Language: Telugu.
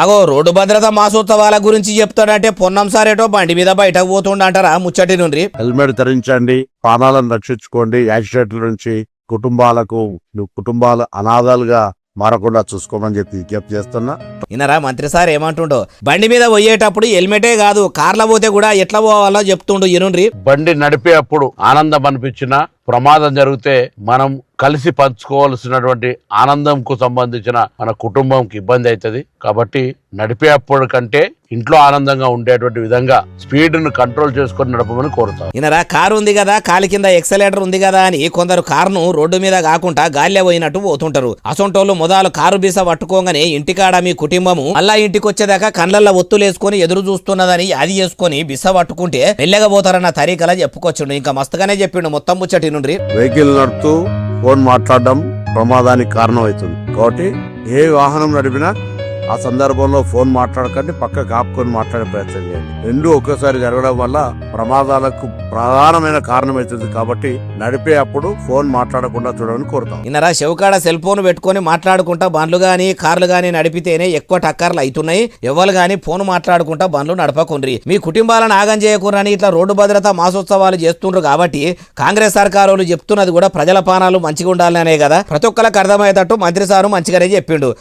అగో రోడ్డు భద్రత మాసోత్సవాల గురించి చెప్తాడంటే పొన్నం సారేటో బండి మీద బయటకు పోతుండంటారా ముచ్చటి నుండి. హెల్మెట్ ధరించండి, ప్రాణాలను రక్షించుకోండి, యాక్సిడెంట్ల నుంచి కుటుంబాలు అనాథాలుగా మారకుండా చూసుకోమని చెప్పి విజ్ఞప్తి చేస్తున్నా. ఇనరా మంత్రి సార్ ఏమంటుండో, బండి మీద పోయేటప్పుడు హెల్మెటే కాదు కార్ల పోతే కూడా ఎట్లా పోవాలో చెప్తుండు ఇనుండ్రి. బండి నడిపే అప్పుడు ఆనందం అనిపించినా ప్రమాదం జరిగితే మనం కలిసి పంచుకోవాల్సినటువంటి ఆనందంకు సంబంధించిన మన కుటుంబంకి ఇబ్బంది అవుతుంది. కాబట్టి నడిపే అప్పుడు కంటే ఇంట్లో ఆనందంగా ఉండేటువంటి విధంగా స్పీడ్ ను కంట్రోల్ చేసుకొని నడపమని కోరుతాం. ఇనరా కారు ఉంది కదా, కాలి కింద ఎక్సలేటర్ ఉంది కదా అని కొందరు కారును రోడ్డు మీద కాకుండా గాలిలో పోయినట్టు పోతుంటారు. అసొంటోళ్ళు మొదలు కారు బీస పట్టుకోగానే ఇంటికాడ మీ కుటుంబము అలా ఇంటికి వచ్చేదాకా కళ్ళల్లో ఒత్తులేసుకొని ఎదురు చూస్తున్నదని అది చేసుకొని బిస పట్టుకుంటే మెల్లగా పోతారన్న తరీకలా చెప్పుకొచ్చిండు. ఇంకా మస్తుగానే చెప్పిండు మొత్తం ముచ్చటి నుండి. వెహికల్ నడుపుతూ ఫోన్ మాట్లాడడం ప్రమాదానికి కారణం అవుతుంది. కాబట్టి ఏ వాహనం నడిపినా ఆ సందర్భంలో ఫోన్ మాట్లాడకండి, పక్కకు ఆపుకొని మాట్లాడే ప్రయత్నం చేయండి. రెండు ఒకేసారి జరగడం వల్ల ప్రమాదాలకు ప్రధానమైన కారణం అవుతుంది. కాబట్టి నడిపే అప్పుడు ఫోన్ మాట్లాడకుండా చూడమని కోరుతాం. ఇన్నరా చెవుకాడ సెల్ ఫోన్ పెట్టుకొని మాట్లాడుకుంటా బండ్లు గాని కార్లు గాని నడిపితేనే ఎక్కువ టక్కర్లు అవుతున్నాయి. ఎవరు గాని ఫోన్ మాట్లాడుకుంటా బండ్లు నడపకుండ్రి. మీ కుటుంబాలను ఆగం చేయకుర్రని ఇట్లా రోడ్డు భద్రత మాసోత్సవాలు చేస్తుండ్రు. కాబట్టి కాంగ్రెస్ సర్కారు చెప్తున్నది కూడా ప్రజల పానాలు మంచిగా ఉండాలనే కదా. ప్రతి ఒక్కరికి అర్థమయ్యేటట్టు మంత్రి సారు మంచిగానే చెప్పిండు.